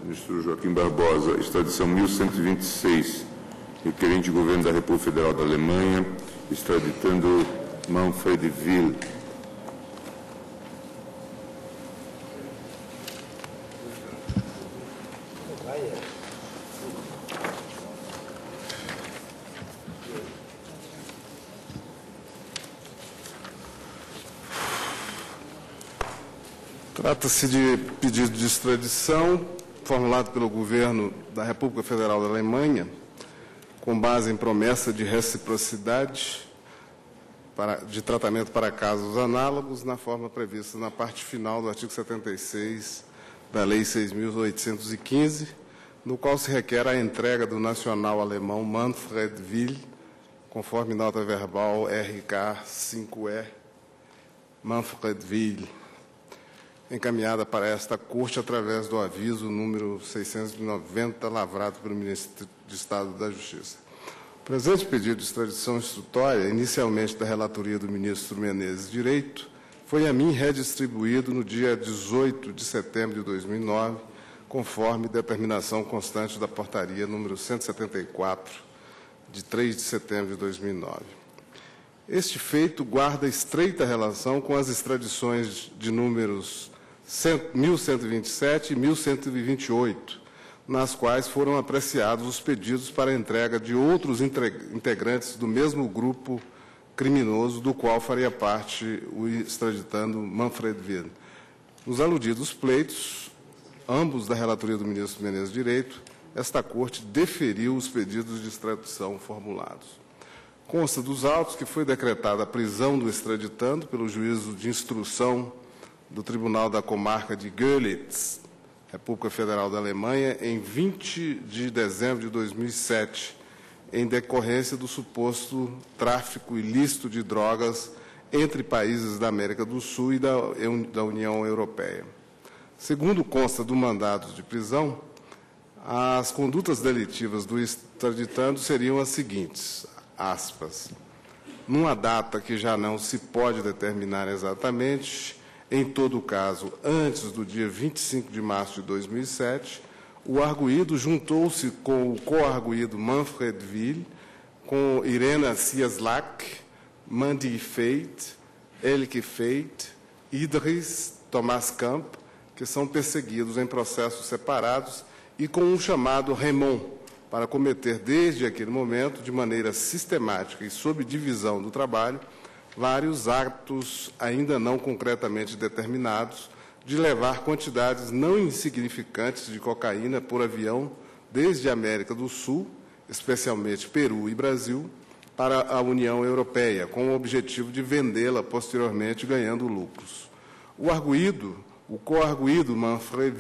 Ministro Joaquim Barbosa, extradição 1126, requerente Governo da República Federal da Alemanha, extraditando Manfred Wyll. Trata-se de pedido de extradição formulado pelo Governo da República Federal da Alemanha, com base em promessa de reciprocidade de tratamento para casos análogos, na forma prevista na parte final do artigo 76 da Lei 6.815, no qual se requer a entrega do nacional alemão Manfred Wyll, conforme nota verbal RK 5E, Manfred Wyll, encaminhada para esta Corte através do aviso número 690, lavrado pelo Ministro de Estado da Justiça. O presente pedido de extradição instrutória, inicialmente da relatoria do Ministro Menezes Direito, foi a mim redistribuído no dia 18 de setembro de 2009, conforme determinação constante da portaria número 174, de 3 de setembro de 2009. Este feito guarda estreita relação com as extradições de números 1127 e 1128, nas quais foram apreciados os pedidos para entrega de outros integrantes do mesmo grupo criminoso do qual faria parte o extraditando Manfred Wyll. Nos aludidos pleitos, ambos da relatoria do Ministro Menezes Direito, esta Corte deferiu os pedidos de extradição formulados. Consta dos autos que foi decretada a prisão do extraditando pelo juízo de instrução do Tribunal da Comarca de Görlitz, República Federal da Alemanha, em 20 de dezembro de 2007, em decorrência do suposto tráfico ilícito de drogas entre países da América do Sul e da União Europeia. Segundo consta do mandado de prisão, as condutas delitivas do extraditando seriam as seguintes, aspas, numa data que já não se pode determinar exatamente, em todo caso, antes do dia 25 de março de 2007, o arguido juntou-se com o co-arguido Manfred Wyll, com Irena Cieslak, Mandy Feit, Elke Feit, Idris Thomas Kamp, que são perseguidos em processos separados, e com um chamado Raymond, para cometer desde aquele momento, de maneira sistemática e sob divisão do trabalho, vários atos ainda não concretamente determinados de levar quantidades não insignificantes de cocaína por avião desde a América do Sul, especialmente Peru e Brasil, para a União Europeia, com o objetivo de vendê-la posteriormente ganhando lucros. O co-arguido Manfred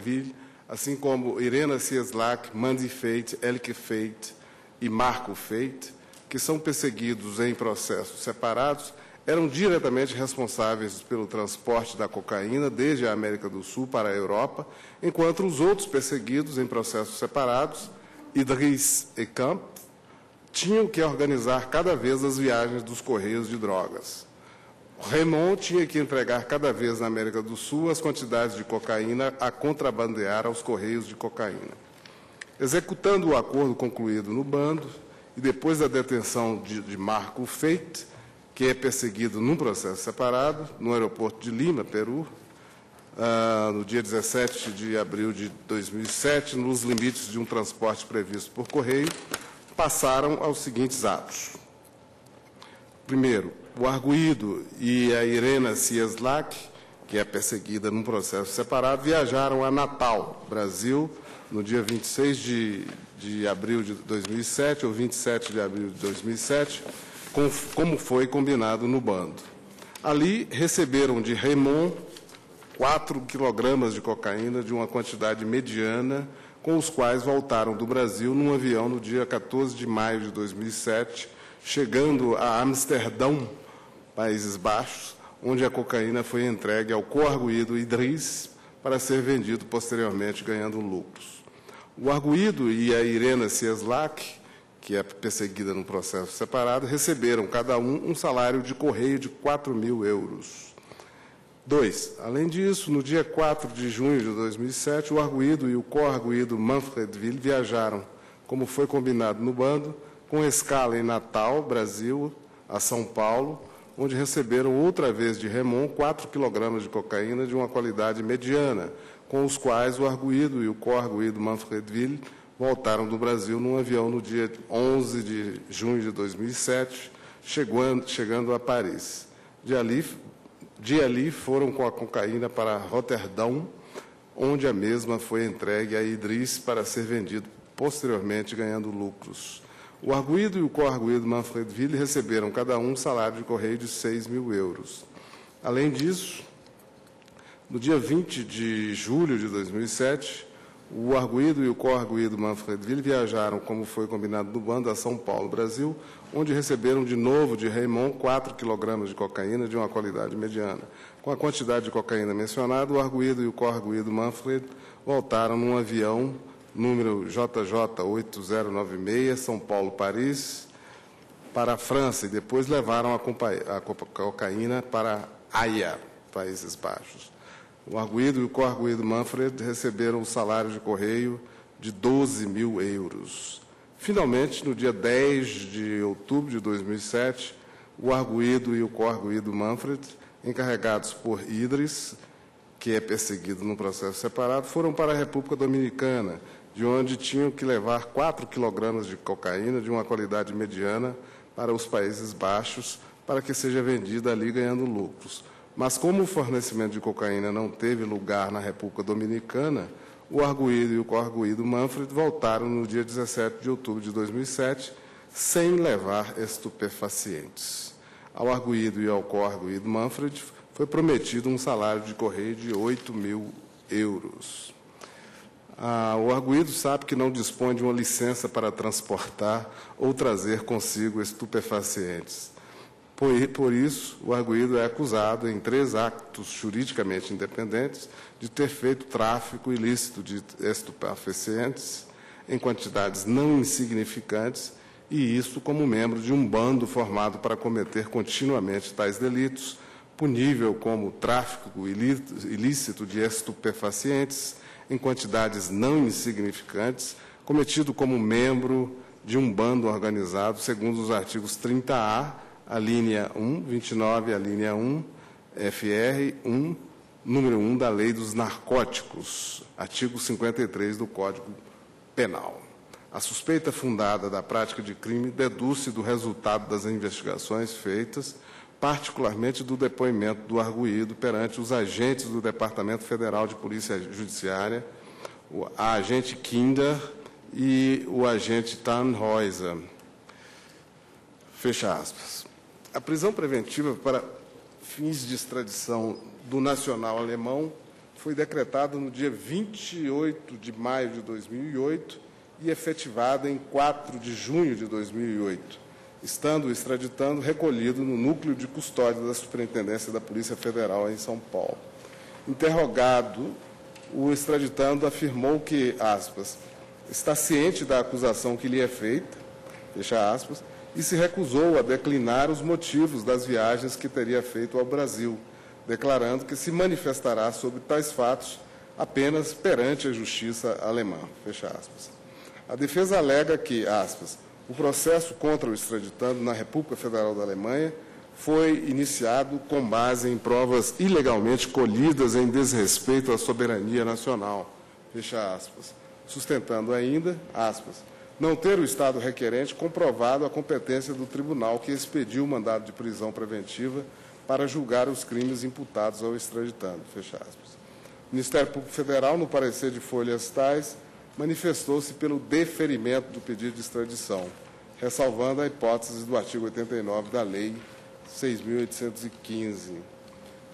Wyll, assim como Irena Cieslak, Mandy Feit, Elke Feit e Marco Feit, que são perseguidos em processos separados, eram diretamente responsáveis pelo transporte da cocaína desde a América do Sul para a Europa, enquanto os outros perseguidos em processos separados, Idris e Kamp, tinham que organizar cada vez as viagens dos correios de drogas. Raymond tinha que entregar cada vez na América do Sul as quantidades de cocaína a contrabandear aos correios de cocaína. Executando o acordo concluído no bando, e depois da detenção de Marco Feit, que é perseguido num processo separado, no aeroporto de Lima, Peru, no dia 17 de abril de 2007, nos limites de um transporte previsto por correio, passaram aos seguintes atos. Primeiro, o arguido e a Irena Cieslak, que é perseguida num processo separado, viajaram a Natal, Brasil, no dia 26 de abril de 2007, ou 27 de abril de 2007, como foi combinado no bando. Ali, receberam de Raymond 4 quilogramas de cocaína de uma quantidade mediana, com os quais voltaram do Brasil num avião no dia 14 de maio de 2007, chegando a Amsterdão, Países Baixos, onde a cocaína foi entregue ao co-arguido Idris para ser vendido posteriormente, ganhando lucros. O arguido e a Irena Cieslak, que é perseguida no processo separado, receberam cada um salário de correio de 4.000 euros. 2. Além disso, no dia 4 de junho de 2007, o arguido e o co-arguido Manfredville viajaram, como foi combinado no bando, com escala em Natal, Brasil, a São Paulo, onde receberam outra vez de Remon 4 quilogramas de cocaína de uma qualidade mediana, com os quais o arguido e o co-arguido Manfredville voltaram do Brasil num avião no dia 11 de junho de 2007, chegando a Paris. De ali foram com a cocaína para Roterdão, onde a mesma foi entregue a Idris para ser vendido posteriormente, ganhando lucros. O arguido e o co-arguido Manfredville receberam cada um um salário de correio de 6 mil euros. Além disso, no dia 20 de julho de 2007, o arguido e o co-arguido Manfredville viajaram, como foi combinado no bando, a São Paulo, Brasil, onde receberam de novo de Raymond 4 quilogramas de cocaína de uma qualidade mediana. Com a quantidade de cocaína mencionada, o arguido e o co-arguido Manfred voltaram num avião número JJ 8096, São Paulo, Paris, para a França, e depois levaram a cocaína para Haia, Países Baixos. O arguido e o co-arguido Manfred receberam o salário de correio de 12 mil euros. Finalmente, no dia 10 de outubro de 2007, o arguido e o co-arguido Manfred, encarregados por Idris, que é perseguido num processo separado, foram para a República Dominicana, de onde tinham que levar 4 quilogramas de cocaína de uma qualidade mediana para os Países Baixos, para que seja vendida ali ganhando lucros. Mas, como o fornecimento de cocaína não teve lugar na República Dominicana, o arguido e o co-arguido Manfred voltaram no dia 17 de outubro de 2007, sem levar estupefacientes. Ao arguido e ao co-arguido Manfred foi prometido um salário de correio de 8 mil euros. O arguido sabe que não dispõe de uma licença para transportar ou trazer consigo estupefacientes. Por isso, o arguido é acusado, em 3 atos juridicamente independentes, de ter feito tráfico ilícito de estupefacientes em quantidades não insignificantes, e isso como membro de um bando formado para cometer continuamente tais delitos, punível como tráfico ilícito de estupefacientes em quantidades não insignificantes, cometido como membro de um bando organizado, segundo os artigos 30A, a linha 1, 29, a linha 1, FR 1, número 1 da Lei dos Narcóticos, artigo 53 do Código Penal. A suspeita fundada da prática de crime deduz-se do resultado das investigações feitas, particularmente do depoimento do arguido perante os agentes do Departamento Federal de Polícia Judiciária, a agente Kinder e o agente Tannhäuser. Fecha aspas. A prisão preventiva para fins de extradição do nacional alemão foi decretada no dia 28 de maio de 2008 e efetivada em 4 de junho de 2008, estando o extraditando recolhido no núcleo de custódia da Superintendência da Polícia Federal em São Paulo. Interrogado, o extraditando afirmou que, aspas, está ciente da acusação que lhe é feita, fecha aspas, e se recusou a declinar os motivos das viagens que teria feito ao Brasil, declarando que se manifestará sobre tais fatos apenas perante a justiça alemã, fecha aspas. A defesa alega que, aspas, o processo contra o extraditando na República Federal da Alemanha foi iniciado com base em provas ilegalmente colhidas em desrespeito à soberania nacional, fecha aspas, sustentando ainda, aspas, não ter o Estado requerente comprovado a competência do tribunal que expediu o mandado de prisão preventiva para julgar os crimes imputados ao extraditando, fecha aspas. O Ministério Público Federal, no parecer de folhas tais, manifestou-se pelo deferimento do pedido de extradição, ressalvando a hipótese do artigo 89 da Lei 6.815.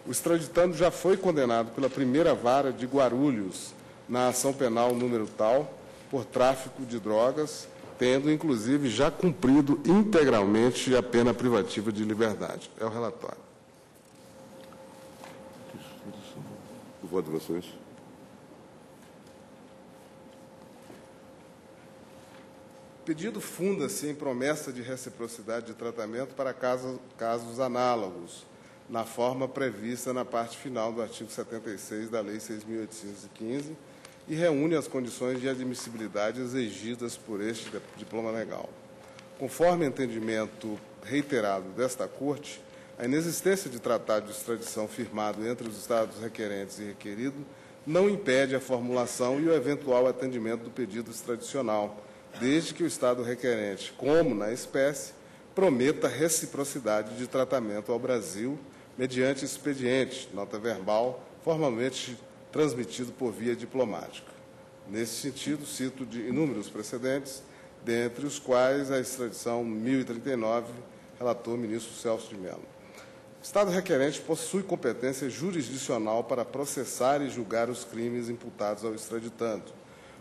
O extraditando já foi condenado pela primeira vara de Guarulhos, na ação penal número tal, por tráfico de drogas, tendo, inclusive, já cumprido integralmente a pena privativa de liberdade. É o relatório. O voto de vocês. O pedido funda-se em promessa de reciprocidade de tratamento para casos análogos, na forma prevista na parte final do artigo 76 da Lei 6.815 e reúne as condições de admissibilidade exigidas por este diploma legal. Conforme entendimento reiterado desta Corte, a inexistência de tratado de extradição firmado entre os Estados requerentes e requerido não impede a formulação e o eventual atendimento do pedido extradicional, desde que o Estado requerente, como na espécie, prometa reciprocidade de tratamento ao Brasil mediante expediente, nota verbal, formalmente transmitido por via diplomática. Nesse sentido, cito de inúmeros precedentes, dentre os quais a extradição 1039, relator ministro Celso de Mello. O Estado requerente possui competência jurisdicional para processar e julgar os crimes imputados ao extraditando,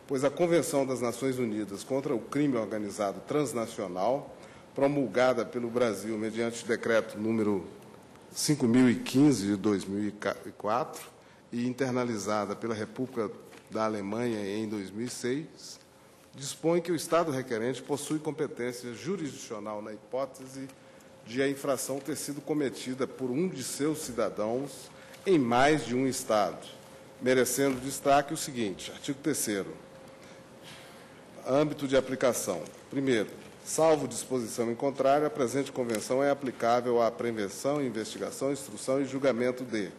pois a Convenção das Nações Unidas contra o Crime Organizado Transnacional, promulgada pelo Brasil mediante decreto número 5.015 de 2004 e internalizada pela República da Alemanha em 2006, dispõe que o Estado requerente possui competência jurisdicional na hipótese de a infração ter sido cometida por um de seus cidadãos em mais de um Estado, merecendo destaque o seguinte, artigo 3º, âmbito de aplicação. Primeiro, salvo disposição em contrário, a presente Convenção é aplicável à prevenção, investigação, instrução e julgamento de,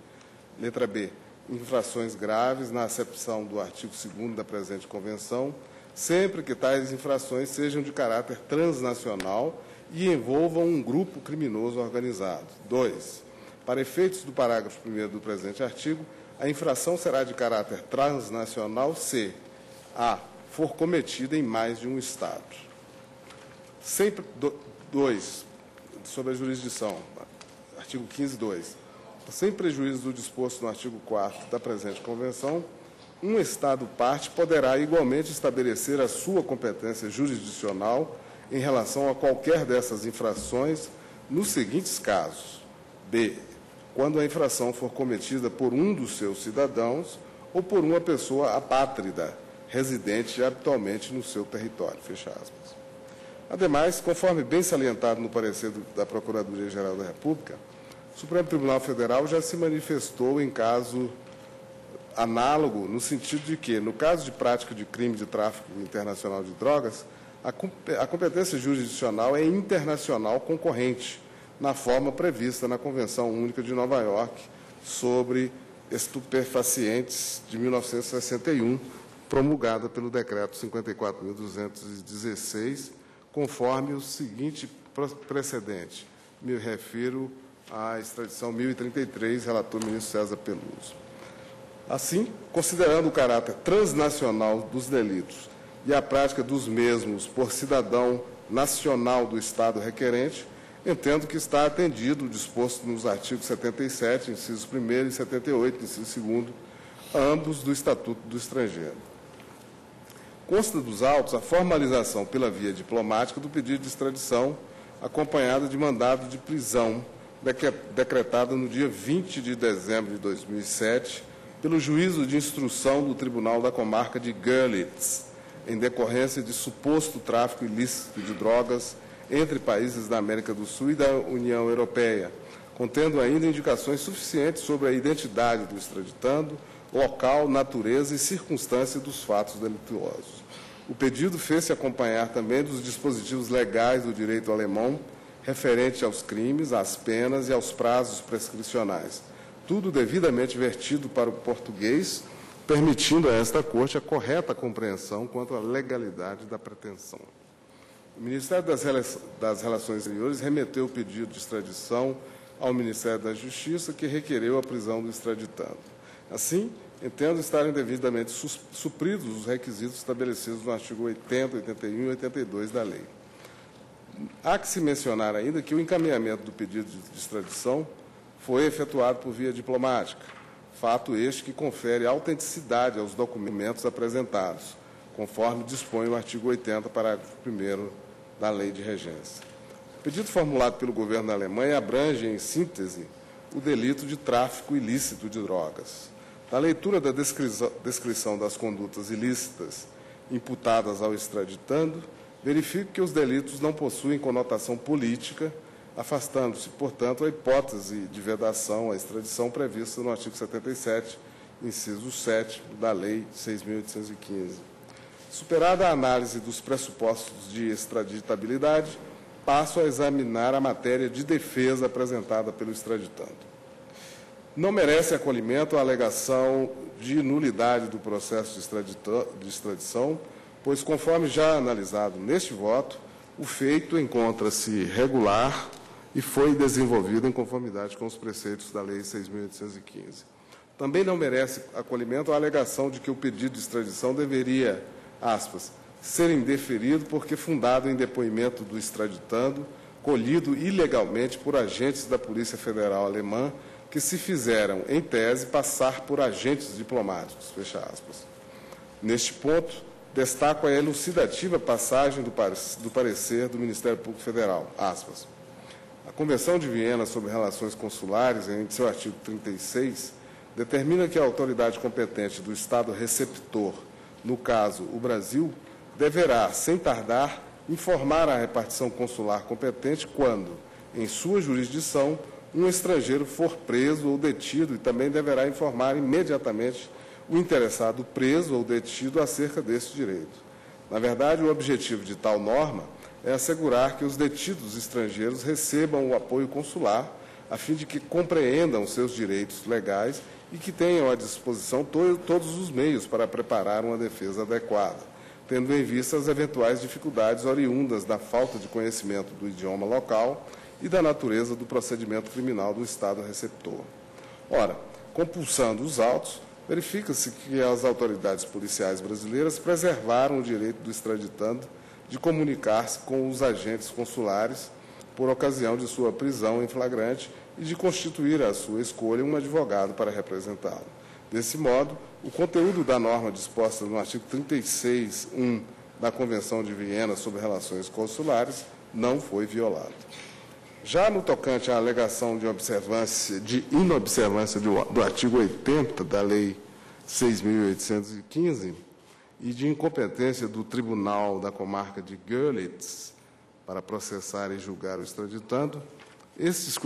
letra B, infrações graves na acepção do artigo 2º da presente Convenção, sempre que tais infrações sejam de caráter transnacional e envolvam um grupo criminoso organizado. 2. Para efeitos do parágrafo 1º do presente artigo, a infração será de caráter transnacional se a. for cometida em mais de um Estado. 2. Sobre a jurisdição, artigo 15, 2. Sem prejuízo do disposto no artigo 4º da presente Convenção, um Estado parte poderá igualmente estabelecer a sua competência jurisdicional em relação a qualquer dessas infrações nos seguintes casos. B. Quando a infração for cometida por um dos seus cidadãos ou por uma pessoa apátrida, residente habitualmente no seu território. Fecha aspas. Ademais, conforme bem salientado no parecer da Procuradoria-Geral da República, o Supremo Tribunal Federal já se manifestou em caso análogo, no sentido de que, no caso de prática de crime de tráfico internacional de drogas, a competência jurisdicional é internacional concorrente, na forma prevista na Convenção Única de Nova York sobre estupefacientes de 1961, promulgada pelo Decreto 54.216, conforme o seguinte precedente. Me refiro à extradição 1033, relator ministro César Peluso. Assim, considerando o caráter transnacional dos delitos e a prática dos mesmos por cidadão nacional do Estado requerente, entendo que está atendido o disposto nos artigos 77, inciso 1º, e 78, inciso 2º, ambos do Estatuto do Estrangeiro. Consta dos autos a formalização pela via diplomática do pedido de extradição, acompanhada de mandado de prisão, decretada no dia 20 de dezembro de 2007, pelo juízo de instrução do Tribunal da Comarca de Görlitz, em decorrência de suposto tráfico ilícito de drogas entre países da América do Sul e da União Europeia, contendo ainda indicações suficientes sobre a identidade do extraditando, local, natureza e circunstância dos fatos delituosos. O pedido fez-se acompanhar também dos dispositivos legais do direito alemão referente aos crimes, às penas e aos prazos prescricionais, tudo devidamente vertido para o português, permitindo a esta Corte a correta compreensão quanto à legalidade da pretensão. O Ministério das Relações Exteriores remeteu o pedido de extradição ao Ministério da Justiça, que requereu a prisão do extraditando. Assim, entendo estarem devidamente supridos os requisitos estabelecidos no artigo 80, 81 e 82 da lei. Há que se mencionar ainda que o encaminhamento do pedido de extradição foi efetuado por via diplomática, fato este que confere autenticidade aos documentos apresentados, conforme dispõe o artigo 80, parágrafo 1º da Lei de Regência. O pedido formulado pelo governo da Alemanha abrange, em síntese, o delito de tráfico ilícito de drogas. Na leitura da descrição das condutas ilícitas imputadas ao extraditando, verifico que os delitos não possuem conotação política, afastando-se, portanto, a hipótese de vedação à extradição prevista no artigo 77, inciso 7 da Lei 6.815. Superada a análise dos pressupostos de extraditabilidade, passo a examinar a matéria de defesa apresentada pelo extraditando. Não merece acolhimento a alegação de nulidade do processo de extradição, pois, conforme já analisado neste voto, o feito encontra-se regular e foi desenvolvido em conformidade com os preceitos da Lei 6.815. Também não merece acolhimento a alegação de que o pedido de extradição deveria, aspas, ser indeferido porque fundado em depoimento do extraditando, colhido ilegalmente por agentes da Polícia Federal Alemã que se fizeram, em tese, passar por agentes diplomáticos, fecha aspas. Neste ponto, destaco a elucidativa passagem do parecer do Ministério Público Federal, aspas. A Convenção de Viena sobre Relações Consulares, em seu artigo 36, determina que a autoridade competente do Estado receptor, no caso, o Brasil, deverá, sem tardar, informar a repartição consular competente quando, em sua jurisdição, um estrangeiro for preso ou detido e também deverá informar imediatamente o interessado preso ou detido acerca desse direito. Na verdade, o objetivo de tal norma é assegurar que os detidos estrangeiros recebam o apoio consular, a fim de que compreendam seus direitos legais e que tenham à disposição todos os meios para preparar uma defesa adequada, tendo em vista as eventuais dificuldades oriundas da falta de conhecimento do idioma local e da natureza do procedimento criminal do Estado receptor. Ora, compulsando os autos, verifica-se que as autoridades policiais brasileiras preservaram o direito do extraditando de comunicar-se com os agentes consulares por ocasião de sua prisão em flagrante e de constituir à sua escolha um advogado para representá-lo. Desse modo, o conteúdo da norma disposta no artigo 36.1 da Convenção de Viena sobre Relações Consulares não foi violado. Já no tocante à alegação de inobservância do artigo 80 da Lei 6.815 e de incompetência do Tribunal da Comarca de Görlitz para processar e julgar o extraditando, esses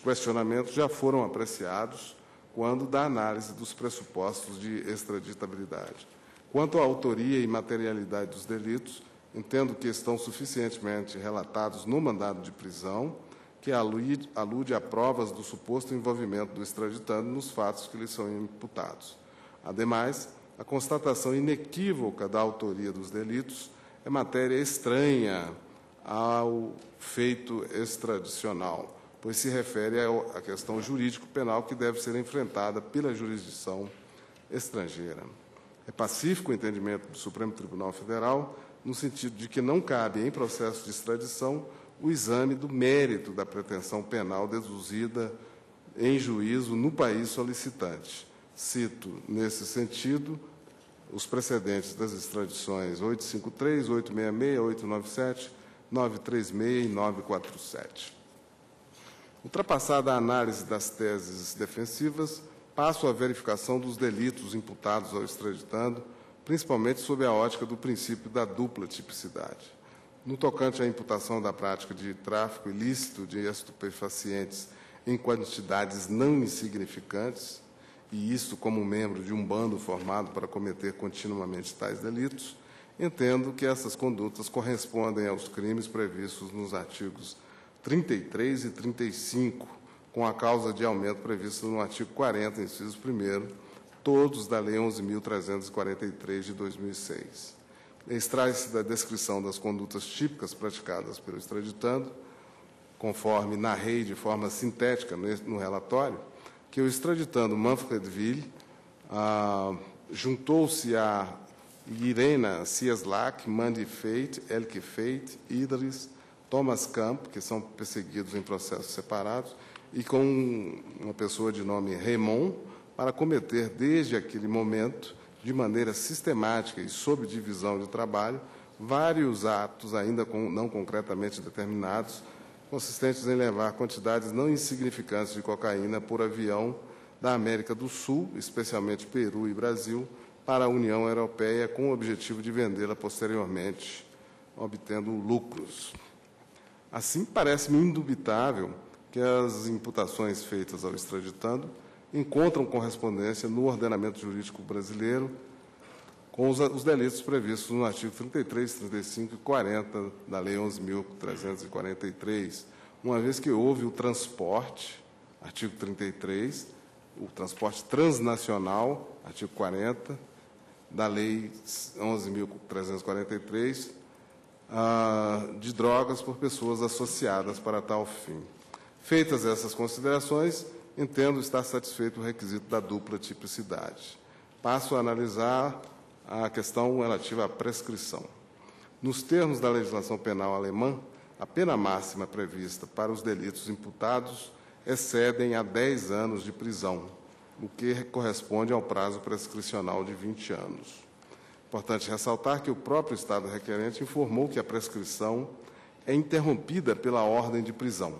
questionamentos já foram apreciados quando da análise dos pressupostos de extraditabilidade. Quanto à autoria e materialidade dos delitos, entendo que estão suficientemente relatados no mandado de prisão, que alude a provas do suposto envolvimento do extraditando nos fatos que lhe são imputados. Ademais, a constatação inequívoca da autoria dos delitos é matéria estranha ao feito extradicional, pois se refere à questão jurídico-penal que deve ser enfrentada pela jurisdição estrangeira. É pacífico o entendimento do Supremo Tribunal Federal, no sentido de que não cabe, em processo de extradição, o exame do mérito da pretensão penal deduzida em juízo no país solicitante. Cito, nesse sentido, os precedentes das extradições 853, 866, 897, 936 e 947. Ultrapassada a análise das teses defensivas, passo à verificação dos delitos imputados ao extraditando, principalmente sob a ótica do princípio da dupla tipicidade. No tocante à imputação da prática de tráfico ilícito de estupefacientes em quantidades não insignificantes, e isto como membro de um bando formado para cometer continuamente tais delitos, entendo que essas condutas correspondem aos crimes previstos nos artigos 33 e 35, com a causa de aumento prevista no artigo 40, inciso 1º, todos da Lei 11.343, de 2006. Extrai-se da descrição das condutas típicas praticadas pelo extraditando, conforme narrei de forma sintética no relatório, que o extraditando Manfred Will juntou-se a Irena Cieslak, Mandy Feit, Elke Feit, Idris, Thomas Camp, que são perseguidos em processos separados, e com uma pessoa de nome Raymond, para cometer, desde aquele momento, de maneira sistemática e sob divisão de trabalho, vários atos, ainda não concretamente determinados, consistentes em levar quantidades não insignificantes de cocaína por avião da América do Sul, especialmente Peru e Brasil, para a União Europeia, com o objetivo de vendê-la posteriormente, obtendo lucros. Assim, parece-me indubitável que as imputações feitas ao extraditando encontram correspondência no ordenamento jurídico brasileiro com os delitos previstos no artigo 33, 35 e 40 da Lei 11.343, uma vez que houve o transporte, artigo 33, o transporte transnacional, artigo 40, da Lei 11.343, de drogas por pessoas associadas para tal fim. Feitas essas considerações, entendo estar satisfeito o requisito da dupla tipicidade. Passo a analisar a questão relativa à prescrição. Nos termos da legislação penal alemã, a pena máxima prevista para os delitos imputados excedem a 10 anos de prisão, o que corresponde ao prazo prescricional de 20 anos. Importante ressaltar que o próprio Estado requerente informou que a prescrição é interrompida pela ordem de prisão.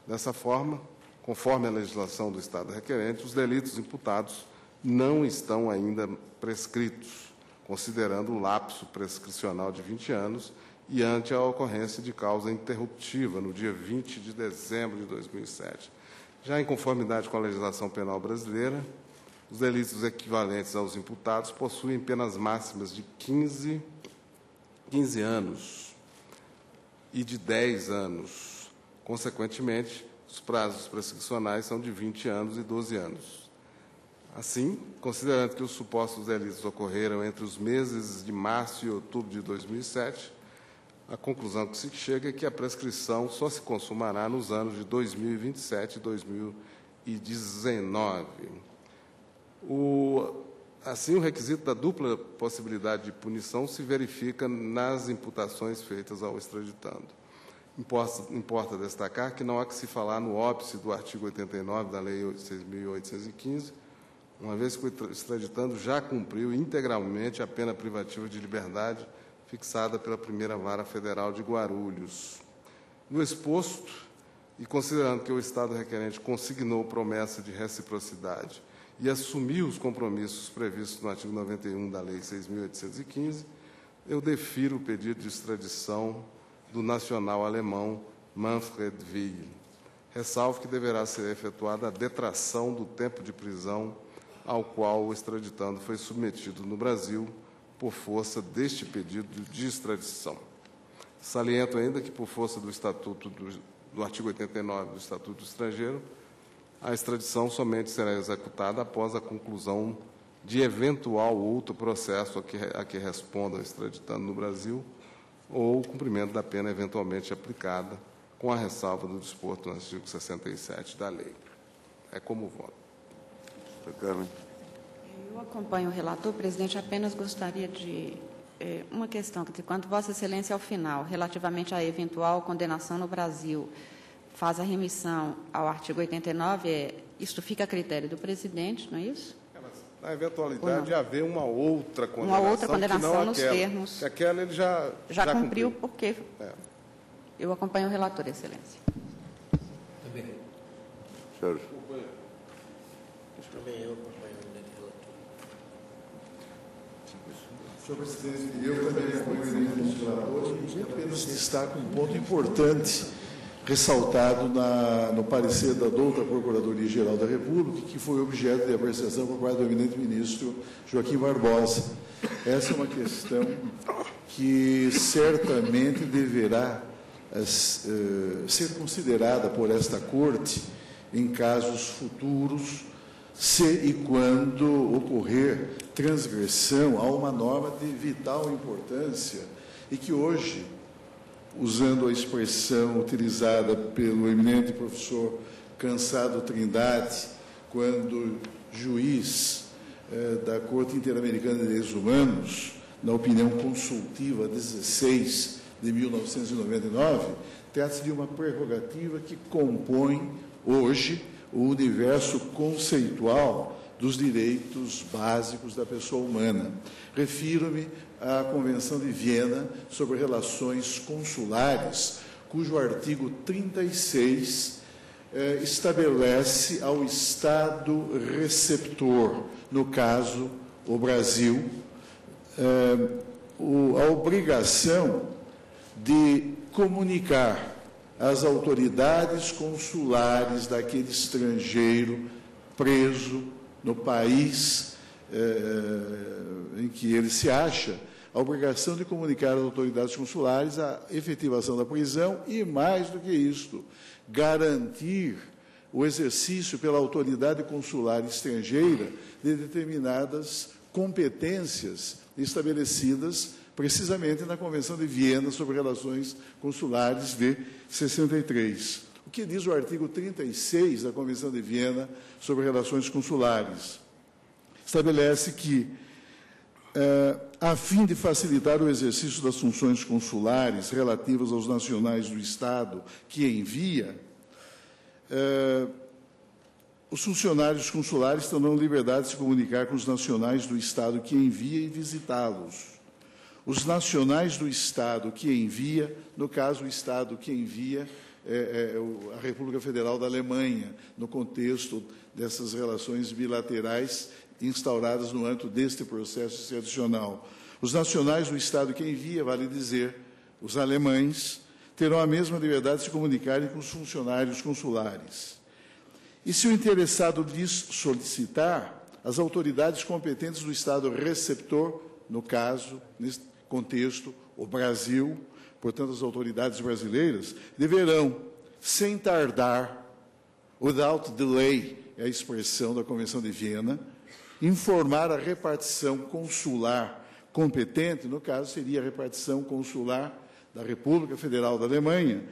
Dessa forma, conforme a legislação do Estado requerente, os delitos imputados não estão ainda prescritos, considerando o lapso prescricional de 20 anos e ante a ocorrência de causa interruptiva no dia 20 de dezembro de 2007. Já em conformidade com a legislação penal brasileira, os delitos equivalentes aos imputados possuem penas máximas de 15 anos e de 10 anos. Consequentemente, os prazos prescricionais são de 20 anos e 12 anos. Assim, considerando que os supostos delitos ocorreram entre os meses de março e outubro de 2007, a conclusão que se chega é que a prescrição só se consumará nos anos de 2027 e 2019. Assim, o requisito da dupla possibilidade de punição se verifica nas imputações feitas ao extraditando. Importa destacar que não há que se falar no óbice do artigo 89 da Lei 6.815, uma vez que o extraditando já cumpriu integralmente a pena privativa de liberdade fixada pela Primeira Vara Federal de Guarulhos. No exposto, e considerando que o Estado requerente consignou promessa de reciprocidade e assumiu os compromissos previstos no artigo 91 da Lei 6.815, eu defiro o pedido de extradição do nacional alemão Manfred Wiel. Ressalvo que deverá ser efetuada a detração do tempo de prisão ao qual o extraditando foi submetido no Brasil por força deste pedido de extradição. Saliento ainda que, por força do Estatuto do artigo 89 do Estatuto do Estrangeiro, a extradição somente será executada após a conclusão de eventual outro processo a que responda o extraditando no Brasil ou o cumprimento da pena eventualmente aplicada, com a ressalva do disposto no artigo 67 da lei. É como voto. Eu acompanho o relator, presidente, apenas gostaria de uma questão, que quando Vossa Excelência, ao final, relativamente à eventual condenação no Brasil, faz a remissão ao artigo 89, isto fica a critério do presidente, não é isso? Na eventualidade de haver uma outra condenação. Uma outra condenação que não nos aquela, termos. Que aquela ele já cumpriu, porque eu acompanho o relator, Excelência. Também. Sérgio. Também eu acompanho o relator. Senhor presidente, eu também acompanho o relator e apenas destaco um ponto importante ressaltado no parecer da douta Procuradoria-Geral da República, que foi objeto de apreciação por parte do eminente ministro Joaquim Barbosa. Essa é uma questão que certamente deverá ser considerada por esta Corte em casos futuros, se e quando ocorrer transgressão a uma norma de vital importância e que hoje, usando a expressão utilizada pelo eminente professor Cansado Trindade, quando juiz da Corte Interamericana de Direitos Humanos, na opinião consultiva 16 de 1999, trata-se de uma prerrogativa que compõe hoje o universo conceitual dos direitos básicos da pessoa humana. Refiro-me à Convenção de Viena sobre Relações Consulares, cujo artigo 36 estabelece ao Estado receptor, no caso, o Brasil, a obrigação de comunicar as autoridades consulares daquele estrangeiro preso no país em que ele se acha, a obrigação de comunicar às autoridades consulares a efetivação da prisão e, mais do que isto, garantir o exercício pela autoridade consular estrangeira de determinadas competências estabelecidas precisamente na Convenção de Viena sobre Relações Consulares de 63. O que diz o artigo 36 da Convenção de Viena sobre Relações Consulares? Estabelece que, a fim de facilitar o exercício das funções consulares relativas aos nacionais do Estado que envia, os funcionários consulares terão liberdade de se comunicar com os nacionais do Estado que envia e visitá-los. Os nacionais do Estado que envia, no caso, o Estado que envia a República Federal da Alemanha, no contexto dessas relações bilaterais instauradas no âmbito deste processo extradicional. Os nacionais do Estado que envia, vale dizer, os alemães, terão a mesma liberdade de se comunicarem com os funcionários consulares. E se o interessado lhes solicitar, as autoridades competentes do Estado receptor, no caso, nesse contexto, o Brasil, portanto, as autoridades brasileiras, deverão, sem tardar, without delay, é a expressão da Convenção de Viena, informar a repartição consular competente, no caso, seria a repartição consular da República Federal da Alemanha,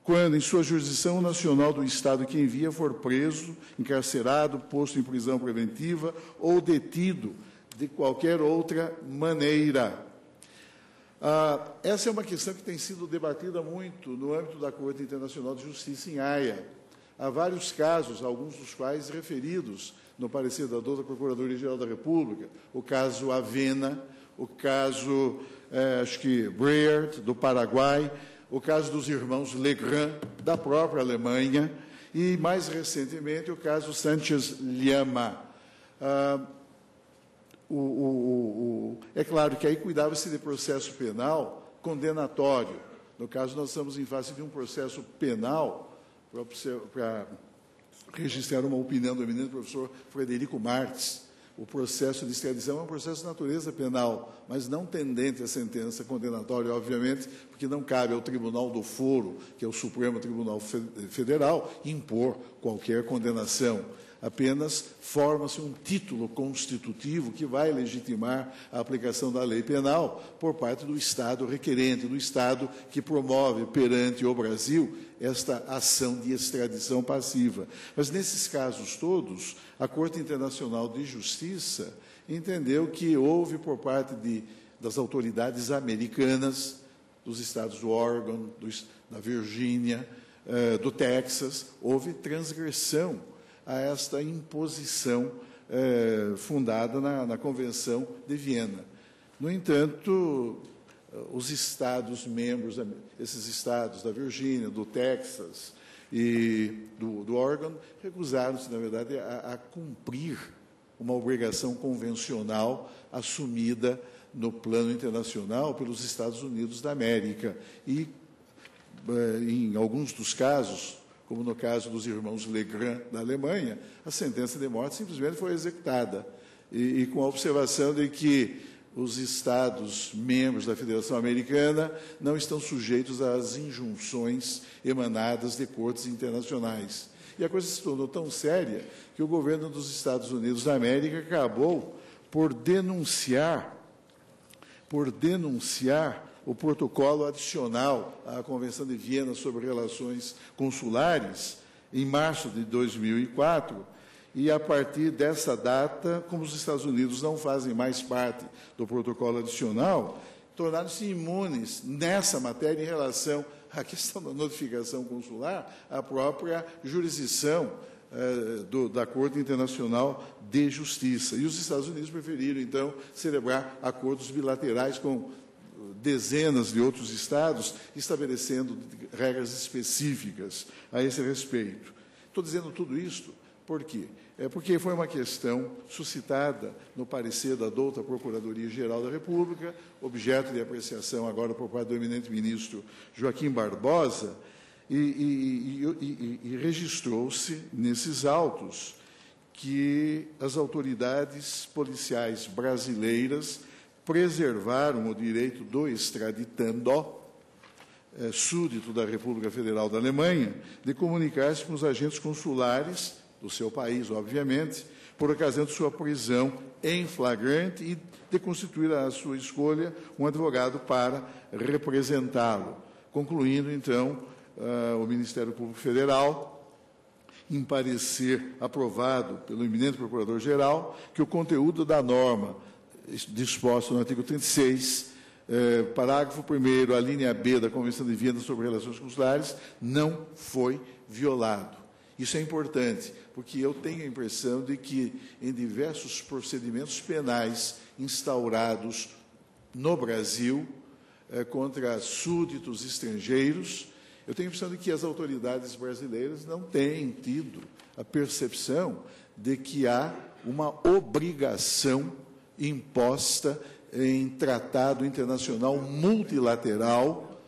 quando, em sua jurisdição nacional do Estado que envia, for preso, encarcerado, posto em prisão preventiva ou detido de qualquer outra maneira. Essa é uma questão que tem sido debatida muito no âmbito da Corte Internacional de Justiça em Haia. Há vários casos, alguns dos quais referidos no parecer da douta Procuradoria-Geral da República, o caso Avena, o caso, acho que Breert, do Paraguai, o caso dos irmãos Legrand, da própria Alemanha, e, mais recentemente, o caso Sanchez-Lhama. É claro que aí cuidava-se de processo penal condenatório. No caso, nós estamos em face de um processo penal para registrar uma opinião do eminente professor Frederico Martins. O processo de extradição é um processo de natureza penal, mas não tendente à sentença condenatória, obviamente, porque não cabe ao Tribunal do Foro, que é o Supremo Tribunal Federal, impor qualquer condenação. Apenas forma-se um título constitutivo que vai legitimar a aplicação da lei penal por parte do Estado requerente, do Estado que promove perante o Brasil esta ação de extradição passiva. Mas, nesses casos todos, a Corte Internacional de Justiça entendeu que houve, por parte das autoridades americanas, dos estados do Oregon, da Virgínia, do Texas, houve transgressão a esta imposição fundada na Convenção de Viena. No entanto, os estados membros, esses estados da Virgínia, do Texas e do Oregon, recusaram-se, na verdade, a cumprir uma obrigação convencional assumida no plano internacional pelos Estados Unidos da América. E, em alguns dos casos, como no caso dos irmãos Legrand, da Alemanha, a sentença de morte simplesmente foi executada, e com a observação de que os Estados membros da Federação Americana não estão sujeitos às injunções emanadas de cortes internacionais. E a coisa se tornou tão séria que o governo dos Estados Unidos da América acabou por denunciar o protocolo adicional à Convenção de Viena sobre Relações Consulares, em março de 2004, e, a partir dessa data, como os Estados Unidos não fazem mais parte do protocolo adicional, tornaram-se imunes nessa matéria em relação à questão da notificação consular, à própria jurisdição da Corte Internacional de Justiça. E os Estados Unidos preferiram, então, celebrar acordos bilaterais com dezenas de outros estados, estabelecendo regras específicas a esse respeito. Estou dizendo tudo isto por quê? Porque foi uma questão suscitada no parecer da douta Procuradoria-Geral da República, objeto de apreciação agora por parte do eminente ministro Joaquim Barbosa, E registrou-se nesses autos que as autoridades policiais brasileiras preservaram o direito do extraditando, súdito da República Federal da Alemanha, de comunicar-se com os agentes consulares do seu país, obviamente, por ocasião de sua prisão em flagrante e de constituir a sua escolha um advogado para representá-lo. Concluindo, então, o Ministério Público Federal, em parecer aprovado pelo eminente Procurador-Geral, que o conteúdo da norma disposta no artigo 36, parágrafo 1º, a linha B da Convenção de Viena sobre Relações Consulares, não foi violado. Isso é importante, porque eu tenho a impressão de que, em diversos procedimentos penais instaurados no Brasil contra súditos estrangeiros, eu tenho a impressão de que as autoridades brasileiras não têm tido a percepção de que há uma obrigação imposta em tratado internacional multilateral,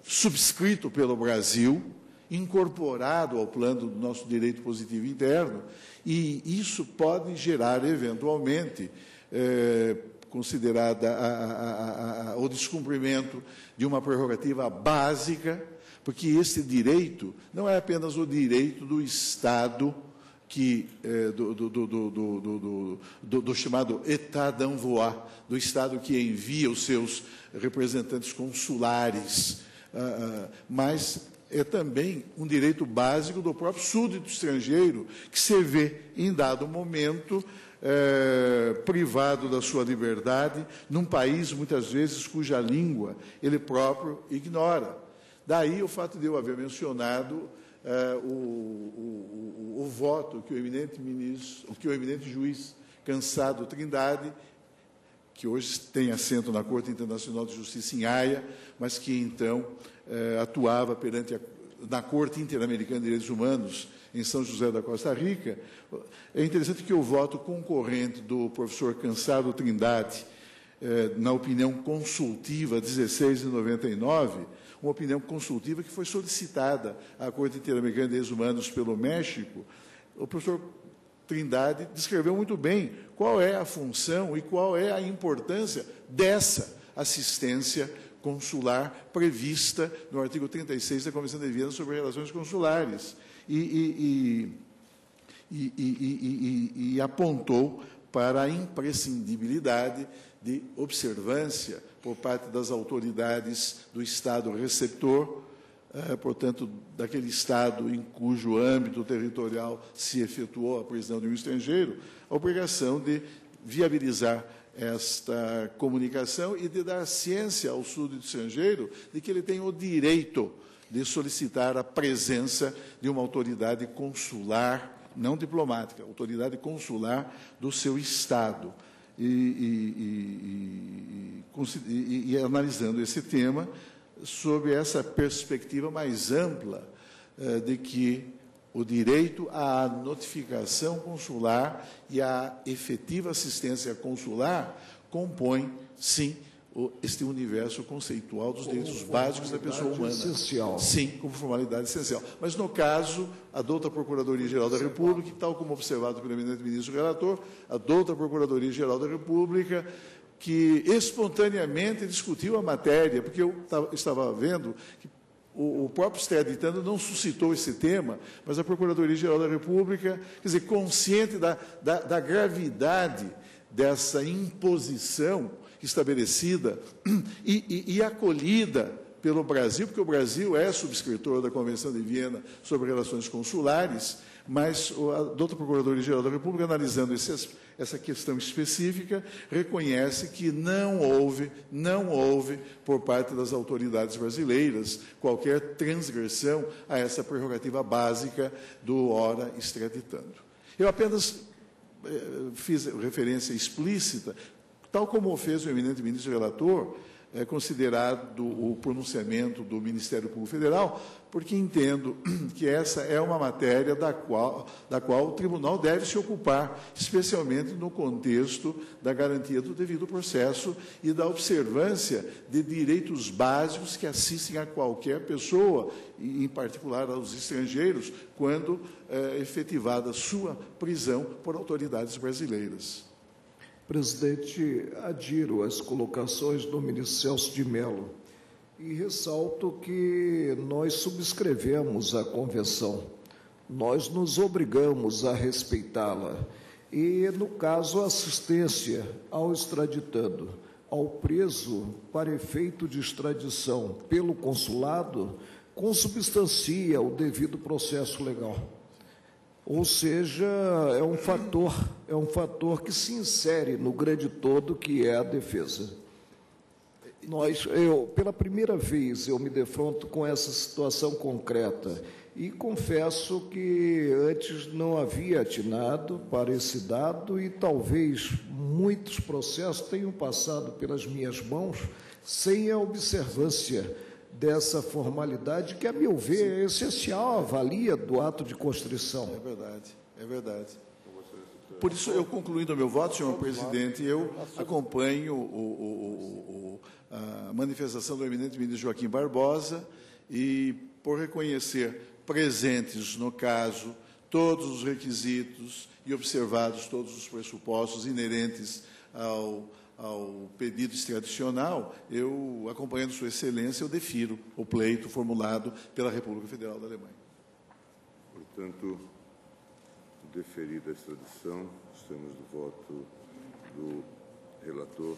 subscrito pelo Brasil, incorporado ao plano do nosso direito positivo interno, e isso pode gerar, eventualmente, considerada o descumprimento de uma prerrogativa básica, porque esse direito não é apenas o direito do Estado, do chamado État d'envoi, do Estado que envia os seus representantes consulares, mas é também um direito básico do próprio súdito estrangeiro, que se vê, em dado momento, privado da sua liberdade, num país, muitas vezes, cuja língua ele próprio ignora. Daí o fato de eu haver mencionado o voto que o eminente ministro, que o eminente juiz Cansado Trindade, que hoje tem assento na Corte Internacional de Justiça em Haia, mas que então atuava na Corte Interamericana de Direitos Humanos em São José da Costa Rica. É interessante que o voto concorrente do professor Cansado Trindade, na opinião consultiva 16/99, uma opinião consultiva que foi solicitada à Corte Interamericana de Direitos Humanos pelo México, o professor Trindade descreveu muito bem qual é a função e qual é a importância dessa assistência consular prevista no artigo 36 da Convenção de Viena sobre Relações Consulares. E apontou para a imprescindibilidade de observância por parte das autoridades do Estado receptor, portanto, daquele Estado em cujo âmbito territorial se efetuou a prisão de um estrangeiro, a obrigação de viabilizar esta comunicação e de dar ciência ao súdito estrangeiro de que ele tem o direito de solicitar a presença de uma autoridade consular, não diplomática, autoridade consular do seu Estado. E analisando esse tema, sob essa perspectiva mais ampla de que o direito à notificação consular e à efetiva assistência consular compõe, sim, este universo conceitual dos direitos básicos da pessoa humana. Essencial. Sim, como formalidade essencial. Mas, no caso, a douta Procuradoria-Geral da República, tal como observado pelo eminente ministro relator, a douta Procuradoria-Geral da República, que espontaneamente discutiu a matéria, porque eu estava vendo que o próprio extraditando não suscitou esse tema, mas a Procuradoria-Geral da República, quer dizer, consciente da gravidade dessa imposição estabelecida e acolhida pelo Brasil, porque o Brasil é subscritor da Convenção de Viena sobre Relações Consulares, mas a douta Procuradoria-Geral da República, analisando essa questão específica, reconhece que não houve, por parte das autoridades brasileiras, qualquer transgressão a essa prerrogativa básica do ora extraditando. Eu apenas fiz referência explícita, tal como fez o eminente ministro relator, considerado o pronunciamento do Ministério Público Federal, porque entendo que essa é uma matéria da qual o tribunal deve se ocupar, especialmente no contexto da garantia do devido processo e da observância de direitos básicos que assistem a qualquer pessoa, e em particular aos estrangeiros, quando efetivada sua prisão por autoridades brasileiras. Presidente, adiro às colocações do ministro Celso de Mello e ressalto que nós subscrevemos a convenção, nós nos obrigamos a respeitá-la e, no caso, a assistência ao extraditando, ao preso para efeito de extradição pelo consulado, consubstancia o devido processo legal. Ou seja, é um fator que se insere no grande todo que é a defesa. Pela primeira vez, eu me defronto com essa situação concreta e confesso que antes não havia atinado para esse dado e talvez muitos processos tenham passado pelas minhas mãos sem a observância dessa formalidade que, a meu ver, é essencial à valia do ato de constrição. É verdade, é verdade. Por isso, eu concluindo o meu voto, senhor presidente, eu acompanho a manifestação do eminente ministro Joaquim Barbosa e, por reconhecer presentes, no caso, todos os requisitos e observados todos os pressupostos inerentes ao pedido extradicional, eu, acompanhando Sua Excelência, eu defiro o pleito formulado pela República Federal da Alemanha. Portanto, deferida a extradição, estamos no voto do relator.